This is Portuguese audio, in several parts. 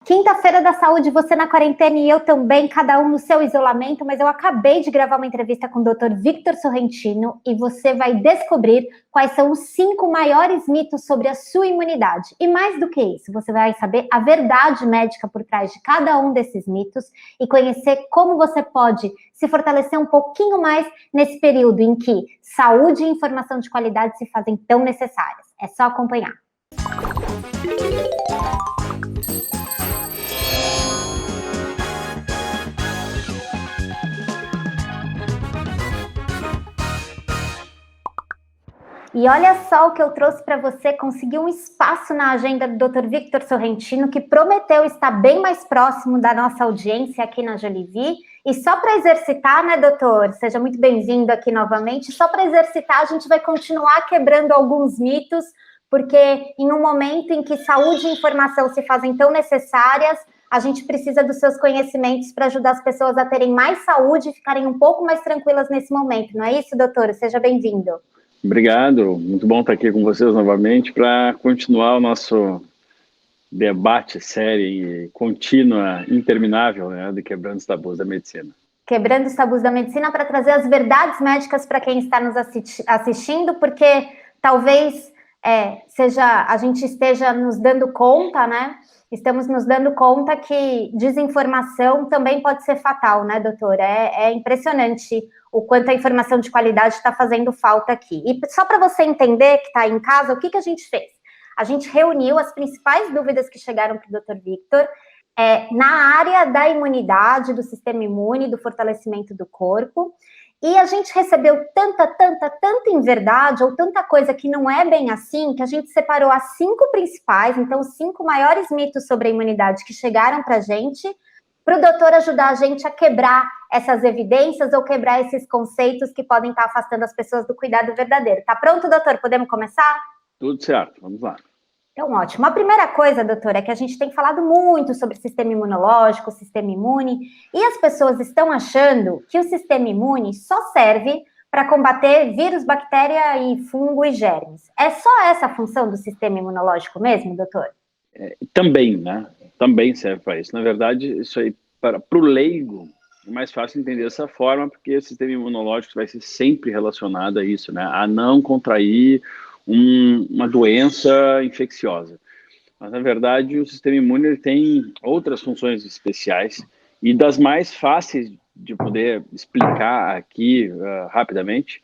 Quinta-feira da saúde, você na quarentena e eu também, cada um no seu isolamento, mas eu acabei de gravar uma entrevista com o Dr. Victor Sorrentino e você vai descobrir quais são os 5 maiores mitos sobre a sua imunidade. E mais do que isso, você vai saber a verdade médica por trás de cada um desses mitos e conhecer como você pode se fortalecer um pouquinho mais nesse período em que saúde e informação de qualidade se fazem tão necessárias. É só acompanhar. E olha só o que eu trouxe para você, consegui um espaço na agenda do Dr. Victor Sorrentino, que prometeu estar bem mais próximo da nossa audiência aqui na Jolivie. E só para exercitar, né, doutor? Seja muito bem-vindo aqui novamente. Só para exercitar, a gente vai continuar quebrando alguns mitos, porque em um momento em que saúde e informação se fazem tão necessárias, a gente precisa dos seus conhecimentos para ajudar as pessoas a terem mais saúde e ficarem um pouco mais tranquilas nesse momento. Não é isso, doutor? Seja bem-vindo. Obrigado, muito bom estar aqui com vocês novamente para continuar o nosso debate, série contínua, interminável, né, de Quebrando os Tabus da Medicina. Quebrando os Tabus da Medicina para trazer as verdades médicas para quem está nos assistindo, porque talvez a gente esteja nos dando conta, né? Estamos nos dando conta que desinformação também pode ser fatal, né, doutor? É impressionante o quanto a informação de qualidade está fazendo falta aqui. E só para você entender que está em casa, o que a gente fez? A gente reuniu as principais dúvidas que chegaram para o Dr. Victor na área da imunidade, do sistema imune, do fortalecimento do corpo. E a gente recebeu tanta inverdade, ou tanta coisa que não é bem assim, que a gente separou as 5 principais, então os 5 maiores mitos sobre a imunidade que chegaram para a gente, para o doutor ajudar a gente a quebrar essas evidências ou quebrar esses conceitos que podem estar afastando as pessoas do cuidado verdadeiro. Tá pronto, doutor? Podemos começar? Tudo certo, vamos lá. Então, ótimo. A primeira coisa, doutora, é que a gente tem falado muito sobre sistema imunológico, sistema imune, e as pessoas estão achando que o sistema imune só serve para combater vírus, bactéria e fungo e germes. É só essa a função do sistema imunológico mesmo, doutor? Também, né? Também serve para isso. Na verdade, isso aí, para o leigo, é mais fácil entender dessa forma, porque o sistema imunológico vai ser sempre relacionado a isso, né? A não contrair uma doença infecciosa. Mas, na verdade, o sistema imune ele tem outras funções especiais e das mais fáceis de poder explicar aqui rapidamente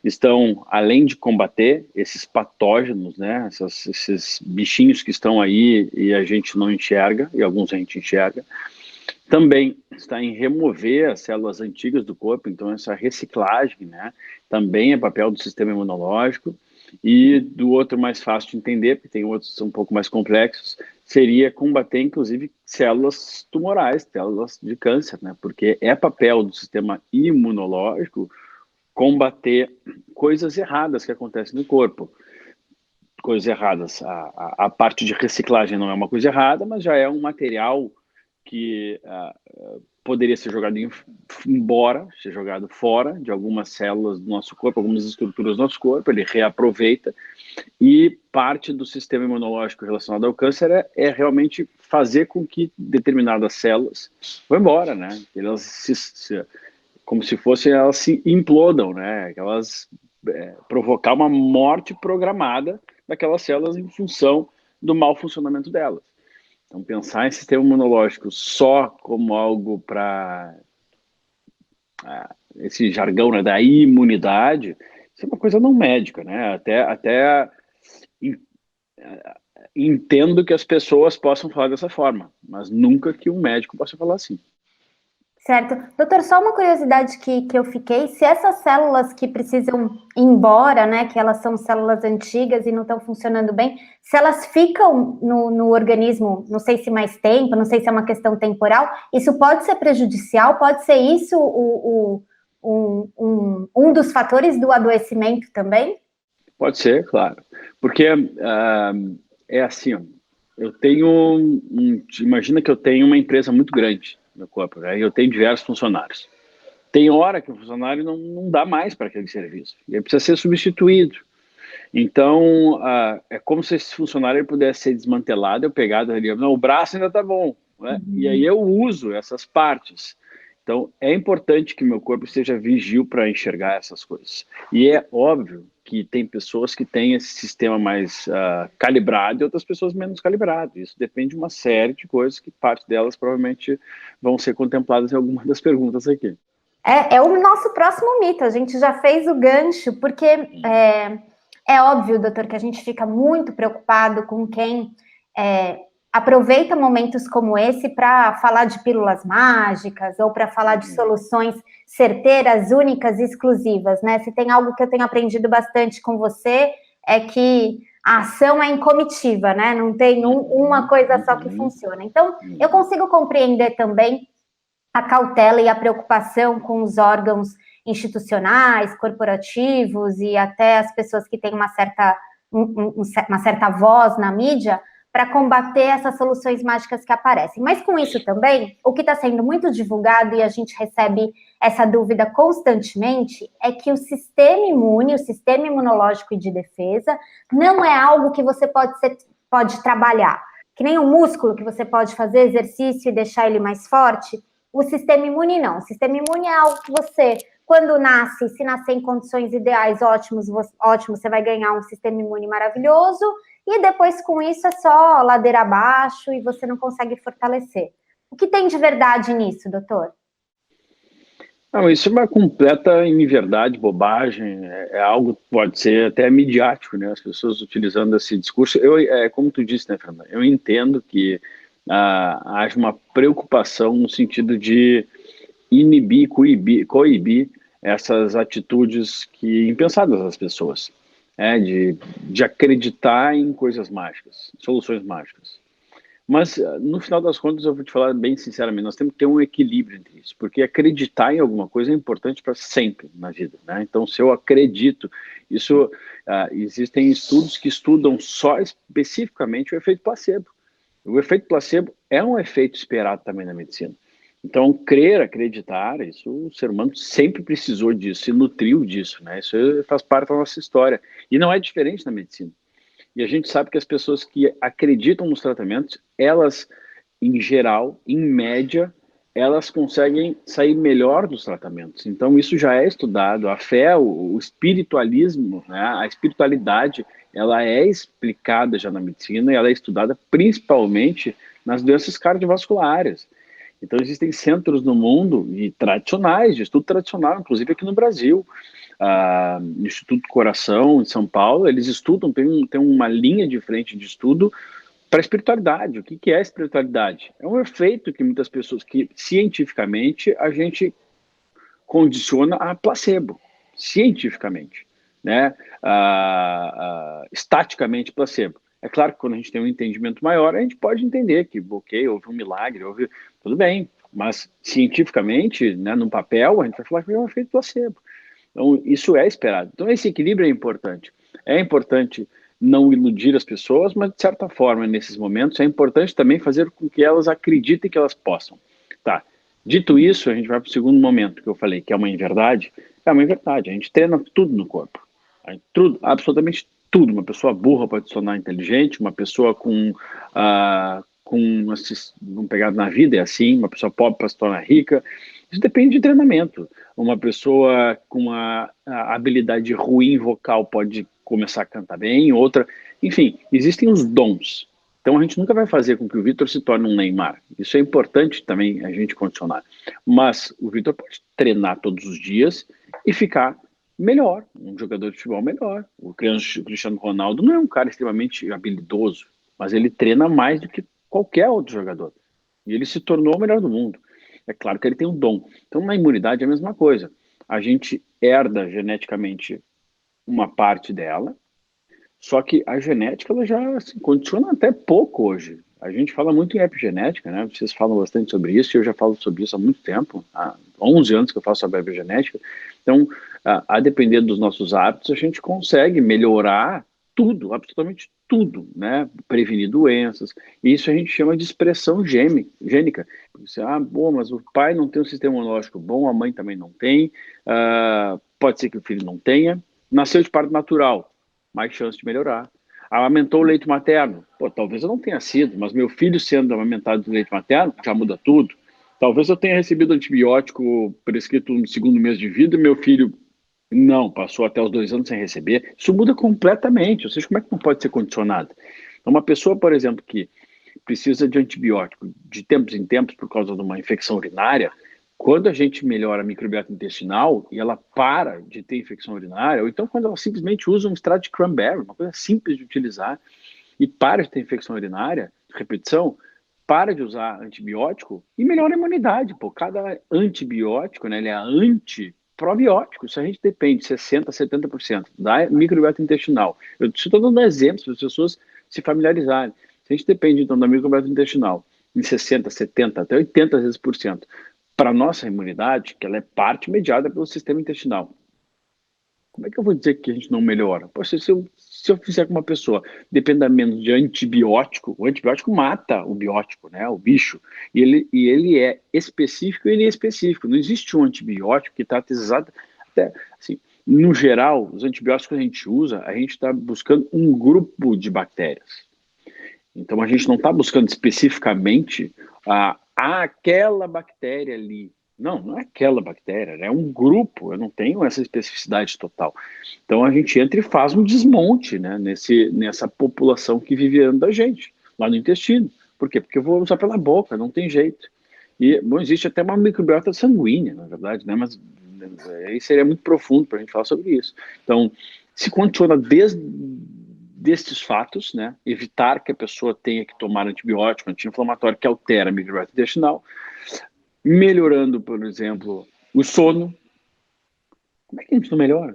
estão, além de combater esses patógenos, né, esses bichinhos que estão aí e a gente não enxerga, e alguns a gente enxerga, também está em remover as células antigas do corpo, então essa reciclagem, né, também é papel do sistema imunológico. E do outro mais fácil de entender, porque tem outros que são um pouco mais complexos, seria combater, inclusive, células tumorais, células de câncer, né? Porque é papel do sistema imunológico combater coisas erradas que acontecem no corpo. Coisas erradas, a parte de reciclagem não é uma coisa errada, mas já é um material que poderia ser jogado embora, ser jogado fora de algumas células do nosso corpo, algumas estruturas do nosso corpo, ele reaproveita, e parte do sistema imunológico relacionado ao câncer é realmente fazer com que determinadas células vão embora, né? Elas como se fossem, elas se implodam, né? Elas provocar uma morte programada daquelas células em função do mau funcionamento delas. Então, pensar em sistema imunológico só como algo para esse jargão, né, da imunidade, isso é uma coisa não médica, né? Até entendo que as pessoas possam falar dessa forma, mas nunca que um médico possa falar assim. Certo. Doutor, só uma curiosidade que eu fiquei, se essas células que precisam ir embora, né, que elas são células antigas e não estão funcionando bem, se elas ficam no organismo, não sei se mais tempo, não sei se é uma questão temporal, isso pode ser prejudicial, pode ser isso um dos fatores do adoecimento também? Pode ser, claro, porque é assim, ó, eu tenho, imagina que eu tenho uma empresa muito grande no corpo, né? Eu tenho diversos funcionários. Tem hora que o funcionário não dá mais para aquele serviço, e ele precisa ser substituído. Então, é como se esse funcionário ele pudesse ser desmantelado, eu pegado ali, não, o braço ainda está bom, né? E aí eu uso essas partes. Então, é importante que meu corpo esteja vigil para enxergar essas coisas. E é óbvio que tem pessoas que têm esse sistema mais calibrado e outras pessoas menos calibrado. Isso depende de uma série de coisas que parte delas provavelmente vão ser contempladas em alguma das perguntas aqui. É o nosso próximo mito, a gente já fez o gancho, porque é óbvio, doutor, que a gente fica muito preocupado com quem aproveita momentos como esse para falar de pílulas mágicas ou para falar de soluções certeiras, únicas e exclusivas, né? Se tem algo que eu tenho aprendido bastante com você, é que a ação é em comitiva, né? Não tem uma coisa só que funciona. Então, eu consigo compreender também a cautela e a preocupação com os órgãos institucionais, corporativos e até as pessoas que têm uma certa voz na mídia para combater essas soluções mágicas que aparecem. Mas com isso também, o que está sendo muito divulgado e a gente recebe essa dúvida constantemente é que o sistema imune, o sistema imunológico e de defesa, não é algo que você pode trabalhar. Que nem um músculo que você pode fazer exercício e deixar ele mais forte. O sistema imune não. O sistema imune é algo que você, quando nasce, se nascer em condições ideais ótimo, você vai ganhar um sistema imune maravilhoso e depois com isso é só ladeira abaixo e você não consegue fortalecer. O que tem de verdade nisso, doutor? Não, isso é uma completa inverdade, bobagem, é algo que pode ser até midiático, né? As pessoas utilizando esse discurso. Como tu disse, né, Fernanda? Eu entendo que haja uma preocupação no sentido de inibir, coibir essas atitudes impensadas das pessoas, de acreditar em coisas mágicas, soluções mágicas. Mas, no final das contas, eu vou te falar bem sinceramente, nós temos que ter um equilíbrio entre isso, porque acreditar em alguma coisa é importante para sempre na vida, né? Então, se eu acredito, existem estudos que estudam só especificamente o efeito placebo. O efeito placebo é um efeito esperado também na medicina. Então, crer, acreditar, isso o ser humano sempre precisou disso, se nutriu disso, né? Isso faz parte da nossa história. E não é diferente na medicina. E a gente sabe que as pessoas que acreditam nos tratamentos, elas, em geral, em média, elas conseguem sair melhor dos tratamentos. Então, isso já é estudado. A fé, o espiritualismo, né, a espiritualidade, ela é explicada já na medicina e ela é estudada principalmente nas doenças cardiovasculares. Então, existem centros no mundo e tradicionais, de estudo tradicional, inclusive aqui no Brasil, no Instituto do Coração, em São Paulo, eles estudam, tem uma linha de frente de estudo para a espiritualidade. O que é espiritualidade? É um efeito que muitas pessoas, que cientificamente a gente condiciona a placebo, cientificamente, né? Estaticamente placebo. É claro que quando a gente tem um entendimento maior, a gente pode entender que, ok, houve um milagre, tudo bem, mas cientificamente, né, no papel, a gente vai falar que é um efeito placebo. Então, isso é esperado. Então, esse equilíbrio é importante. É importante não iludir as pessoas, mas, de certa forma, nesses momentos, é importante também fazer com que elas acreditem que elas possam. Tá. Dito isso, a gente vai para o segundo momento que eu falei, que é uma inverdade. É uma inverdade. A gente treina tudo no corpo. Tudo, absolutamente tudo. Uma pessoa burra pode se tornar inteligente, uma pessoa vamos pegar na vida, é assim, uma pessoa pobre para se tornar rica. Isso depende de treinamento. Uma pessoa com a habilidade ruim vocal pode começar a cantar bem, outra... Enfim, existem os dons. Então a gente nunca vai fazer com que o Vitor se torne um Neymar. Isso é importante também a gente condicionar. Mas o Vitor pode treinar todos os dias e ficar melhor, um jogador de futebol melhor. O Cristiano Ronaldo não é um cara extremamente habilidoso, mas ele treina mais do que qualquer outro jogador. E ele se tornou o melhor do mundo. É claro que ele tem um dom. Então, na imunidade é a mesma coisa. A gente herda geneticamente uma parte dela, só que a genética ela já se condiciona até pouco hoje. A gente fala muito em epigenética, né? Vocês falam bastante sobre isso, e eu já falo sobre isso há muito tempo, há 11 anos que eu faço sobre a epigenética. Então, a depender dos nossos hábitos, a gente consegue melhorar tudo, absolutamente tudo, né? Prevenir doenças. E isso a gente chama de expressão gênica. Você, bom, mas o pai não tem um sistema imunológico bom, a mãe também não tem, pode ser que o filho não tenha. Nasceu de parto natural. mais chance de melhorar. Amamentou o leite materno? Pô, talvez eu não tenha sido, mas meu filho sendo amamentado do leite materno já muda tudo. Talvez eu tenha recebido antibiótico prescrito no segundo mês de vida e meu filho não, passou até os 2 anos sem receber. Isso muda completamente. Ou seja, como é que não pode ser condicionado? Então, uma pessoa, por exemplo, que precisa de antibiótico de tempos em tempos por causa de uma infecção urinária, quando a gente melhora a microbiota intestinal e ela para de ter infecção urinária, ou então quando ela simplesmente usa um extrato de cranberry, uma coisa simples de utilizar, e para de ter infecção urinária, repetição, para de usar antibiótico e melhora a imunidade. Pô, cada antibiótico, né, ele é antiprobiótico. Isso a gente depende, 60%, 70% da microbiota intestinal. Eu estou dando exemplos para as pessoas se familiarizarem. Se a gente depende, então, da microbiota intestinal em 60%, 70%, até 80% para a nossa imunidade, que ela é parte mediada pelo sistema intestinal. Como é que eu vou dizer que a gente não melhora? Poxa, se eu fizer com uma pessoa dependa menos de antibiótico, o antibiótico mata o biótico, né, o bicho, e ele é específico e ele é específico. Não existe um antibiótico que trata exato, até, assim, no geral, os antibióticos que a gente usa, a gente está buscando um grupo de bactérias. Então, a gente não está buscando especificamente aquela bactéria ali. Não, não é aquela bactéria, é um grupo, eu não tenho essa especificidade total. Então, a gente entra e faz um desmonte, né, nessa população que vive dentro da gente, lá no intestino. Por quê? Porque eu vou usar pela boca, não tem jeito. E, bom, existe até uma microbiota sanguínea, na verdade, né, mas aí seria muito profundo para a gente falar sobre isso. Então, se condiciona destes fatos, né, evitar que a pessoa tenha que tomar antibiótico, anti-inflamatório, que altera a microbiota intestinal, melhorando, por exemplo, o sono. Como é que a gente não melhora?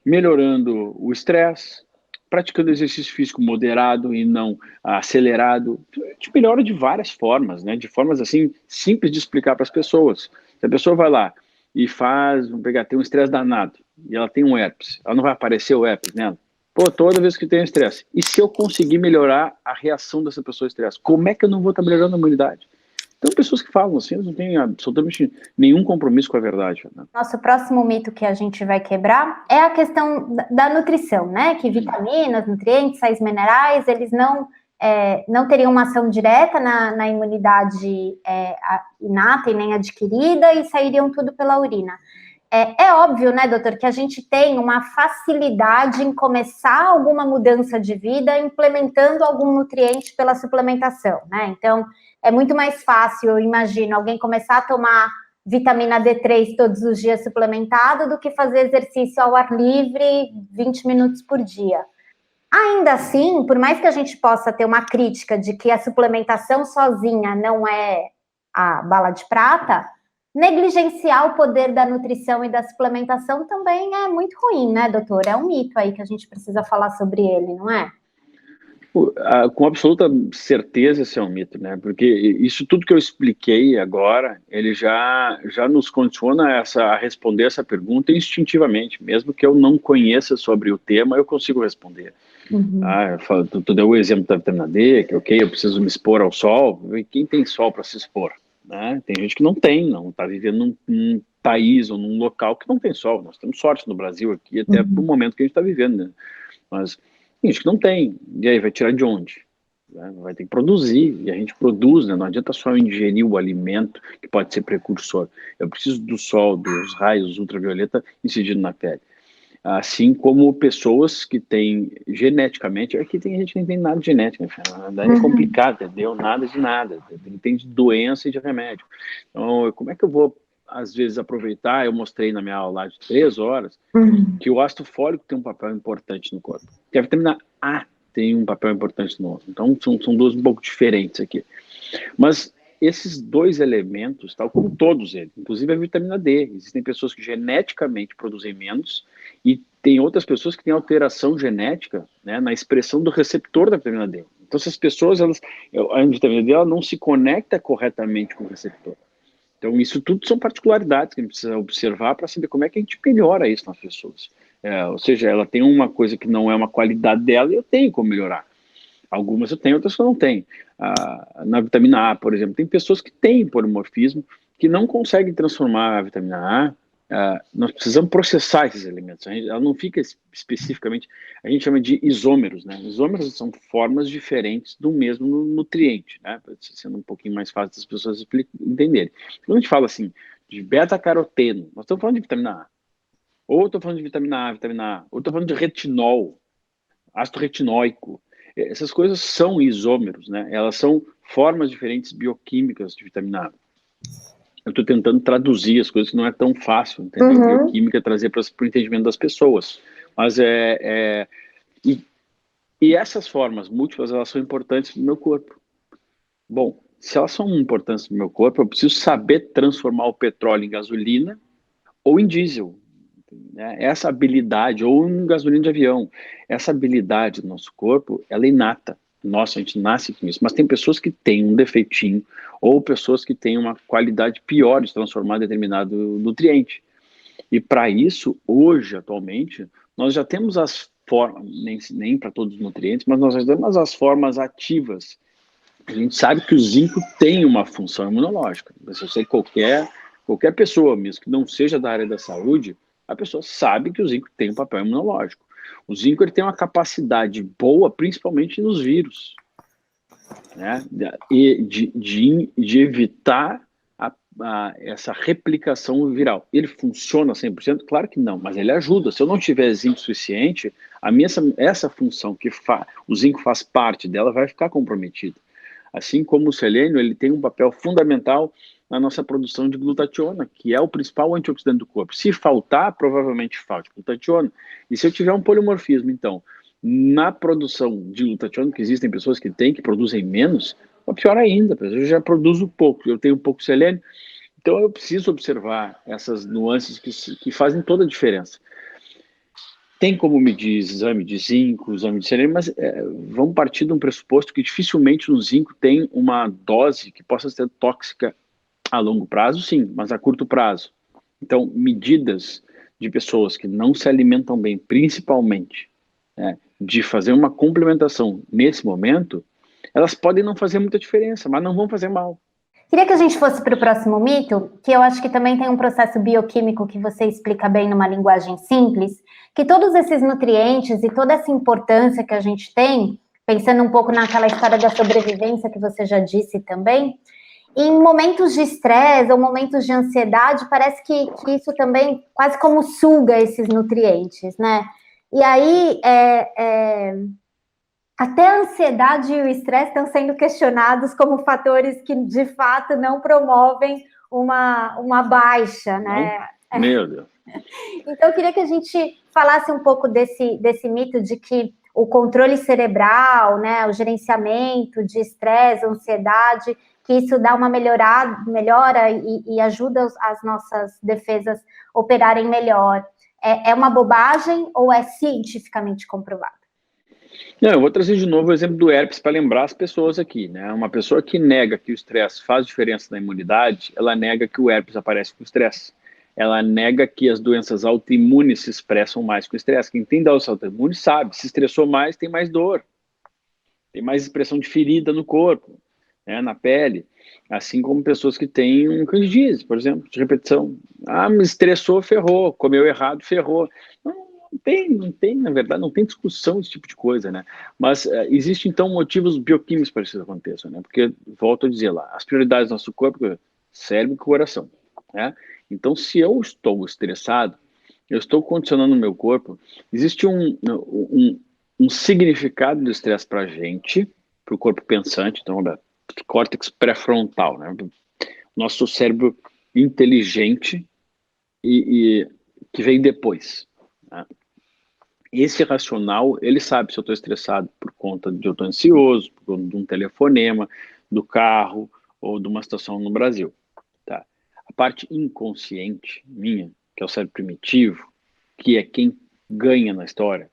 Melhorando o estresse, praticando exercício físico moderado e não acelerado. A gente melhora de várias formas, né, de formas assim simples de explicar para as pessoas. Se a pessoa vai lá e vamos pegar, tem um estresse danado, e ela tem um herpes, ela não vai aparecer o herpes nela? Pô, toda vez que tem estresse. E se eu conseguir melhorar a reação dessa pessoa ao estresse, como é que eu não vou estar melhorando a imunidade? Então, pessoas que falam assim, elas não têm absolutamente nenhum compromisso com a verdade. Né? Nosso próximo mito que a gente vai quebrar é a questão da nutrição, né? Que vitaminas, nutrientes, sais minerais, eles não teriam uma ação direta na imunidade inata e nem adquirida e sairiam tudo pela urina. É óbvio, né, doutor, que a gente tem uma facilidade em começar alguma mudança de vida implementando algum nutriente pela suplementação, né? Então, é muito mais fácil, eu imagino, alguém começar a tomar vitamina D3 todos os dias suplementado do que fazer exercício ao ar livre 20 minutos por dia. Ainda assim, por mais que a gente possa ter uma crítica de que a suplementação sozinha não é a bala de prata, negligenciar o poder da nutrição e da suplementação também é muito ruim, né, doutor? É um mito aí que a gente precisa falar sobre ele, não é? Com absoluta certeza esse é um mito, né? Porque isso tudo que eu expliquei agora, ele já nos condiciona a responder essa pergunta instintivamente, mesmo que eu não conheça sobre o tema, eu consigo responder. Uhum. Tu deu o exemplo da vitamina D, que ok, eu preciso me expor ao sol. E quem tem sol para se expor? Né? Tem gente que não está vivendo num país ou num local que não tem sol. Nós temos sorte no Brasil aqui, até pro momento que a gente está vivendo, né? Mas tem gente que não tem, e aí vai tirar de onde? Vai ter que produzir, e a gente produz, né? Não adianta só ingerir o alimento que pode ser precursor. Eu preciso do sol, dos raios ultravioleta incidindo na pele. Assim como pessoas que têm geneticamente, aqui tem gente que não tem nada de genética, né? É complicado, entendeu? Nada de nada, tem de doença e de remédio. Então, como é que eu vou, às vezes, aproveitar? Eu mostrei na minha aula lá de 3 horas, que o ácido fólico tem um papel importante no corpo, que a vitamina A tem um papel importante no outro. Então, são duas um pouco diferentes aqui. Mas esses dois elementos, tal como todos eles, inclusive a vitamina D, existem pessoas que geneticamente produzem menos e tem outras pessoas que têm alteração genética, né, na expressão do receptor da vitamina D. Então, essas pessoas, a vitamina D ela não se conecta corretamente com o receptor. Então, isso tudo são particularidades que a gente precisa observar para saber como é que a gente melhora isso nas pessoas. Ou seja, ela tem uma coisa que não é uma qualidade dela e eu tenho como melhorar. Algumas eu tenho, outras que eu não tenho. Na vitamina A, por exemplo, tem pessoas que têm polimorfismo, que não conseguem transformar a vitamina A nós precisamos processar esses elementos. Ela não fica especificamente, a gente chama de isômeros, né? Isômeros são formas diferentes do mesmo nutriente, né? Sendo um pouquinho mais fácil das pessoas entenderem. Quando a gente fala assim de beta-caroteno, nós estamos falando de vitamina A, ou estou falando de vitamina A, ou estou falando de retinol, ácido retinóico. Essas coisas são isômeros, né? Elas são formas diferentes bioquímicas de vitamina A. Eu estou tentando traduzir as coisas que não é tão fácil, entendeu? Bioquímica, trazer para o entendimento das pessoas. Mas e essas formas múltiplas, elas são importantes para o meu corpo. Bom, se elas são importantes para o meu corpo, eu preciso saber transformar o petróleo em gasolina ou em diesel. Né? Essa habilidade, ou em gasolina de avião, essa habilidade do nosso corpo, ela é inata. Nossa, a gente nasce com isso. Mas tem pessoas que têm um defeitinho, ou pessoas que têm uma qualidade pior de transformar determinado nutriente. E para isso, hoje, atualmente, nós já temos as formas, nem para todos os nutrientes, mas nós já temos as formas ativas. A gente sabe que o zinco tem uma função imunológica. Se eu sei qualquer pessoa mesmo que não seja da área da saúde, a pessoa sabe que o zinco tem um papel imunológico. O zinco ele tem uma capacidade boa, principalmente nos vírus, né? E de evitar essa replicação viral. Ele funciona 100%? Claro que não, mas ele ajuda. Se eu não tiver zinco suficiente, essa função que o zinco faz parte dela vai ficar comprometida. Assim como o selênio, ele tem um papel fundamental na nossa produção de glutationa, que é o principal antioxidante do corpo. Se faltar, provavelmente falte glutationa. E se eu tiver um polimorfismo, então, na produção de glutationa, que existem pessoas que produzem menos, pior ainda, eu já produzo pouco, eu tenho pouco selênio, então eu preciso observar essas nuances que fazem toda a diferença. Tem como medir exame de zinco, exame de selênio, mas vamos partir de um pressuposto que dificilmente o zinco tem uma dose que possa ser tóxica a longo prazo, sim, mas a curto prazo. Então, medidas de pessoas que não se alimentam bem, principalmente, né, de fazer uma complementação nesse momento, elas podem não fazer muita diferença, mas não vão fazer mal. Queria que a gente fosse para o próximo mito, que eu acho que também tem um processo bioquímico que você explica bem numa linguagem simples, que todos esses nutrientes e toda essa importância que a gente tem, pensando um pouco naquela história da sobrevivência que você já disse também, em momentos de estresse ou momentos de ansiedade, parece que isso também quase como suga esses nutrientes, né? E aí, até a ansiedade e o estresse estão sendo questionados como fatores que, de fato, não promovem uma baixa, né? Não? Meu Deus. Então, eu queria que a gente falasse um pouco desse mito de que o controle cerebral, né, o gerenciamento de estresse, ansiedade, que isso dá uma melhora e ajuda as nossas defesas operarem melhor. É uma bobagem ou é cientificamente comprovado? Não, eu vou trazer de novo o exemplo do herpes para lembrar as pessoas aqui, né? Uma pessoa que nega que o estresse faz diferença na imunidade, ela nega que o herpes aparece com o estresse. Ela nega que as doenças autoimunes se expressam mais com o estresse. Quem tem doença autoimune sabe, se estressou mais, tem mais dor. Tem mais expressão de ferida no corpo, né, na pele. Assim como pessoas que têm um candidíase, por exemplo, de repetição. Me estressou, ferrou. Comeu errado, ferrou. Não tem, na verdade, não tem discussão esse tipo de coisa, né? Mas existem, então, motivos bioquímicos para que isso aconteça, né? Porque, volto a dizer lá, as prioridades do nosso corpo, cérebro e coração, né? Então, se eu estou estressado, eu estou condicionando o meu corpo. Existe um significado do estresse para a gente, para o corpo pensante, então, córtex pré-frontal, né? Nosso cérebro inteligente e que vem depois, né? Esse racional, ele sabe se eu estou estressado por conta de eu estou ansioso, por conta de um telefonema, do carro ou de uma situação no Brasil. Tá? A parte inconsciente minha, que é o cérebro primitivo, que é quem ganha na história.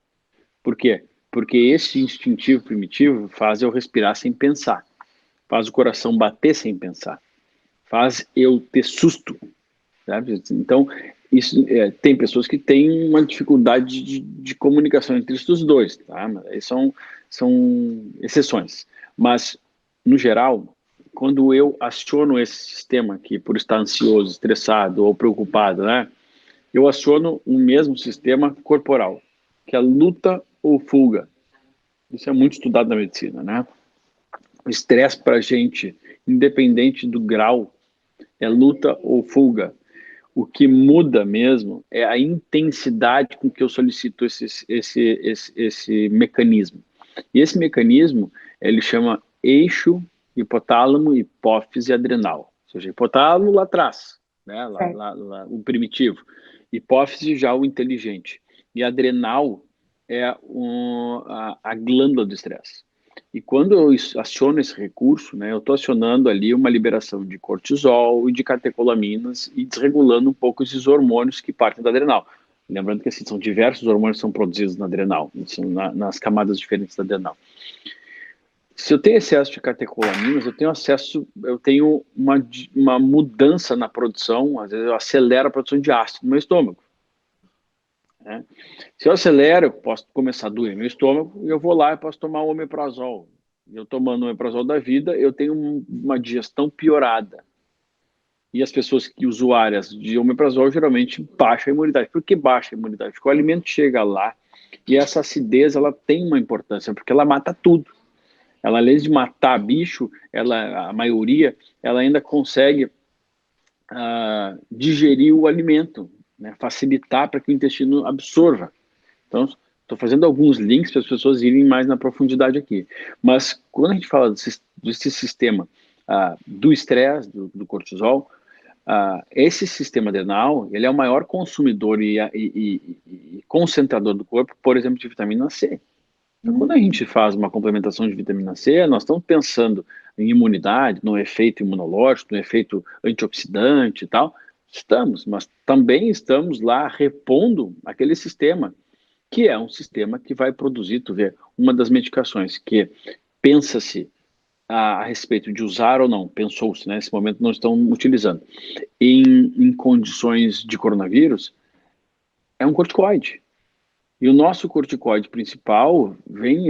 Por quê? Porque esse instintivo primitivo faz eu respirar sem pensar, faz o coração bater sem pensar, faz eu ter susto. Sabe? Então, isso, tem pessoas que têm uma dificuldade de comunicação entre os dois, tá? São exceções. Mas, no geral, quando eu aciono esse sistema aqui, por estar ansioso, estressado ou preocupado, né? eu aciono o mesmo sistema corporal, que é luta ou fuga. Isso é muito estudado na medicina, né? O estresse para a gente, independente do grau, é luta ou fuga. O que muda mesmo é a intensidade com que eu solicito esse mecanismo. E esse mecanismo, ele chama eixo hipotálamo, hipófise adrenal. Ou seja, hipotálamo lá atrás, né? Lá, o primitivo. Hipófise já o inteligente. E adrenal é a glândula do estresse. E quando eu aciono esse recurso, né, eu estou acionando ali uma liberação de cortisol e de catecolaminas e desregulando um pouco esses hormônios que partem da adrenal. Lembrando que assim, são diversos hormônios que são produzidos na adrenal, são nas camadas diferentes da adrenal. Se eu tenho excesso de catecolaminas, eu tenho uma mudança na produção, às vezes eu acelero a produção de ácido no meu estômago. Né? Se eu acelero, eu posso começar a doer meu estômago e eu vou lá e posso tomar o omeprazol. Eu tomando o omeprazol da vida, eu tenho uma digestão piorada. E as pessoas que usuárias de omeprazol geralmente baixam a imunidade. Por que baixa a imunidade? Porque o alimento chega lá e essa acidez ela tem uma importância, porque ela mata tudo. Ela, além de matar bicho, a maioria, ela ainda consegue digerir o alimento, né? Facilitar para que o intestino absorva. Então, estou fazendo alguns links para as pessoas irem mais na profundidade aqui. Mas, quando a gente fala desse sistema do estresse, do cortisol, esse sistema adrenal, ele é o maior consumidor e concentrador do corpo, por exemplo, de vitamina C. Então, quando a gente faz uma complementação de vitamina C, nós estamos pensando em imunidade, no efeito imunológico, no efeito antioxidante e tal. Estamos, mas também estamos lá repondo aquele sistema, que é um sistema que vai produzir, tu vê, uma das medicações que pensa-se a respeito de usar ou não, pensou-se, né, nesse momento não estão utilizando, em condições de coronavírus, é um corticoide. E o nosso corticoide principal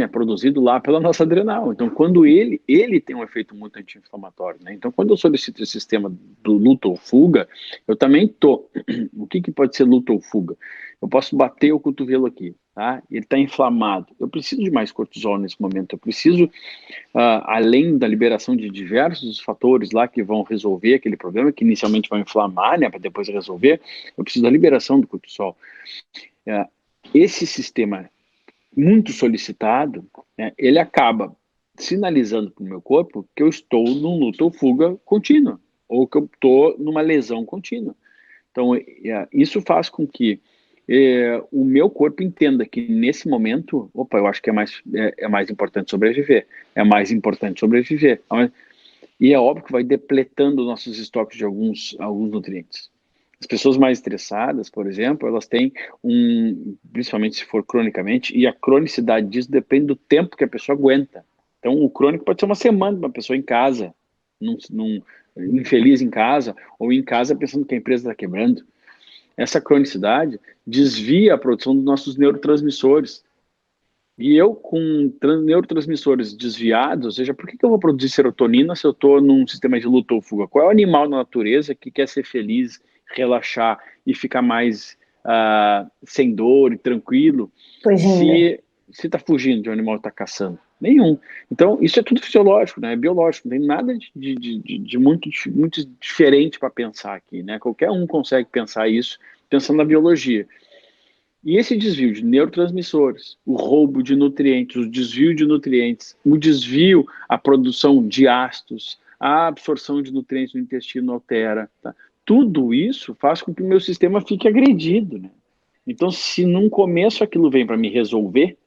é produzido lá pela nossa adrenal. Então, quando ele tem um efeito muito anti-inflamatório, né? Então, quando eu solicito esse sistema do luta ou fuga, eu também tô. O que pode ser luta ou fuga? Eu posso bater o cotovelo aqui, tá? Ele está inflamado. Eu preciso de mais cortisol nesse momento. Eu preciso, além da liberação de diversos fatores lá que vão resolver aquele problema, que inicialmente vai inflamar, né, para depois resolver, eu preciso da liberação do cortisol. Esse sistema muito solicitado, né, ele acaba sinalizando para o meu corpo que eu estou num luta ou fuga contínua, ou que eu estou numa lesão contínua. Então, isso faz com que o meu corpo entenda que nesse momento, eu acho que é mais importante sobreviver, é mais importante sobreviver. E é óbvio que vai depletando nossos estoques de alguns nutrientes. As pessoas mais estressadas, por exemplo, elas têm principalmente se for cronicamente, e a cronicidade disso depende do tempo que a pessoa aguenta. Então, o crônico pode ser uma semana para uma pessoa em casa, infeliz em casa, ou em casa pensando que a empresa está quebrando. Essa cronicidade desvia a produção dos nossos neurotransmissores. E eu, com neurotransmissores desviados, ou seja, por que eu vou produzir serotonina se eu estou num sistema de luta ou fuga? Qual é o animal na natureza que quer ser feliz, relaxar e ficar mais sem dor e tranquilo se está fugindo de um animal que está caçando? Nenhum. Então, isso é tudo fisiológico, né? É biológico, não tem nada de muito diferente para pensar aqui, né? Qualquer um consegue pensar isso pensando na biologia. E esse desvio de neurotransmissores, o roubo de nutrientes, o desvio de nutrientes, a produção de ácidos, a absorção de nutrientes no intestino altera, tá? Tudo isso faz com que o meu sistema fique agredido, né? Então, se num começo aquilo vem para me resolver,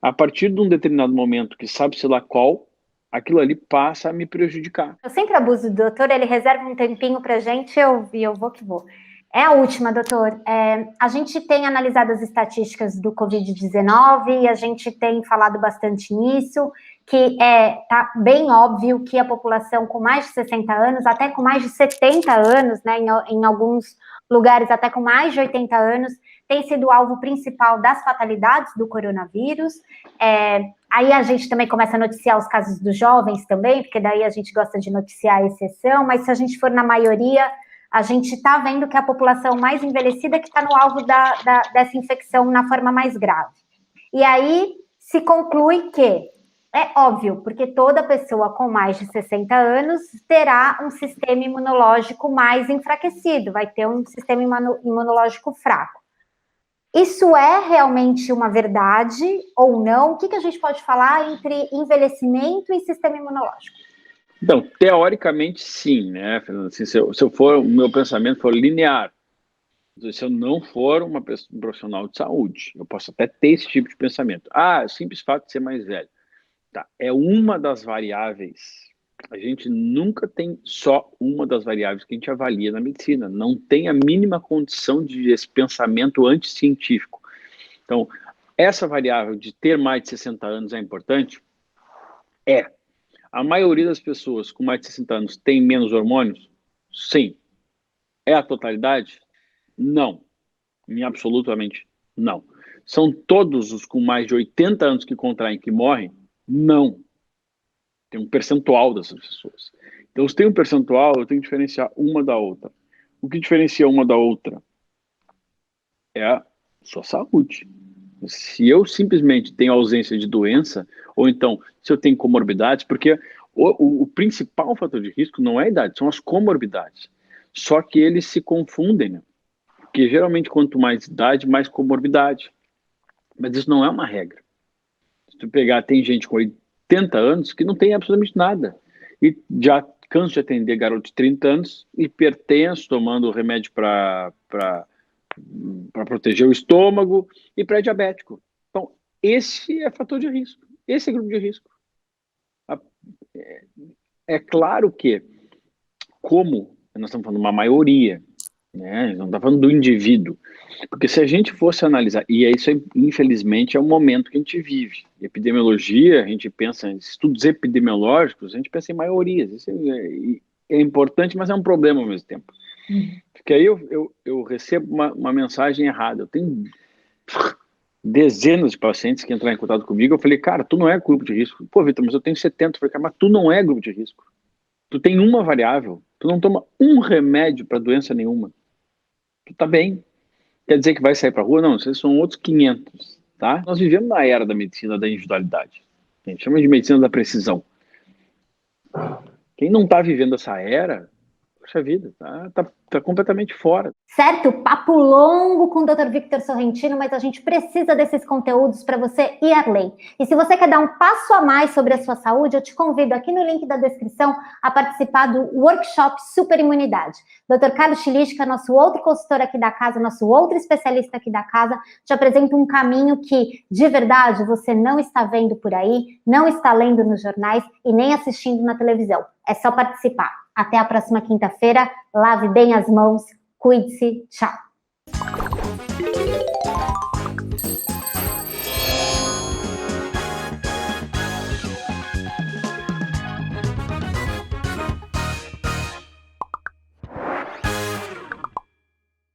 a partir de um determinado momento, que sabe-se lá qual, aquilo ali passa a me prejudicar. Eu sempre abuso do doutor, ele reserva um tempinho para a gente e eu vou que vou. É a última, doutor. A gente tem analisado as estatísticas do Covid-19 e a gente tem falado bastante nisso, que tá bem óbvio que a população com mais de 60 anos, até com mais de 70 anos, né, em alguns lugares até com mais de 80 anos, tem sido o alvo principal das fatalidades do coronavírus. Aí a gente também começa a noticiar os casos dos jovens também, porque daí a gente gosta de noticiar a exceção, mas se a gente for na maioria, a gente está vendo que é a população mais envelhecida que está no alvo dessa infecção na forma mais grave. E aí se conclui que, é óbvio, porque toda pessoa com mais de 60 anos terá um sistema imunológico mais enfraquecido, vai ter um sistema imunológico fraco. Isso é realmente uma verdade ou não? O que a gente pode falar entre envelhecimento e sistema imunológico? Então, teoricamente, sim, né, Fernanda? Assim, se eu for, o meu pensamento for linear, se eu não for um profissional de saúde, eu posso até ter esse tipo de pensamento. O simples fato de ser mais velho. Tá, é uma das variáveis. A gente nunca tem só uma das variáveis que a gente avalia na medicina. Não tem a mínima condição de esse pensamento anticientífico. Então, essa variável de ter mais de 60 anos é importante? É. A maioria das pessoas com mais de 60 anos tem menos hormônios? Sim. É a totalidade? Não. Absolutamente não. São todos os com mais de 80 anos que contraem que morrem? Não. Tem um percentual dessas pessoas. Então, se tem um percentual, eu tenho que diferenciar uma da outra. O que diferencia uma da outra é a sua saúde. Se eu simplesmente tenho ausência de doença, ou então, se eu tenho comorbidades, porque o principal fator de risco não é a idade, são as comorbidades. Só que eles se confundem, né? Porque geralmente quanto mais idade, mais comorbidade. Mas isso não é uma regra. Se tu pegar, tem gente com 80 anos que não tem absolutamente nada. E já canso de atender garoto de 30 anos, hipertenso, tomando remédio para proteger o estômago e pré-diabético. Então, esse é fator de risco. Esse é grupo de risco. É claro que, como nós estamos falando de uma maioria, né? Não está falando do indivíduo. Porque se a gente fosse analisar, e isso infelizmente é o momento que a gente vive. Epidemiologia, a gente pensa em estudos epidemiológicos, a gente pensa em maiorias. Isso é importante, mas é um problema ao mesmo tempo. Porque aí eu recebo uma mensagem errada. Eu tenho dezenas de pacientes que entraram em contato comigo. Eu falei, cara, tu não é grupo de risco. Pô, Vitor, mas eu tenho 70. Eu falei, cara, mas tu não é grupo de risco. Tu tem uma variável. Tu não toma um remédio para doença nenhuma. Tu tá bem. Quer dizer que vai sair para a rua? Não, esses são outros 500, tá? Nós vivemos na era da medicina da individualidade. A gente chama de medicina da precisão. Quem não está vivendo essa era, poxa vida, tá completamente fora. Certo, papo longo com o Dr. Victor Sorrentino, mas a gente precisa desses conteúdos para você ir além. E se você quer dar um passo a mais sobre a sua saúde, eu te convido aqui no link da descrição a participar do workshop Super Imunidade. Dr. Carlos Chilichka, nosso outro consultor aqui da casa, nosso outro especialista aqui da casa, te apresenta um caminho que, de verdade, você não está vendo por aí, não está lendo nos jornais e nem assistindo na televisão. É só participar. Até a próxima quinta-feira. Lave bem as mãos. Cuide-se. Tchau.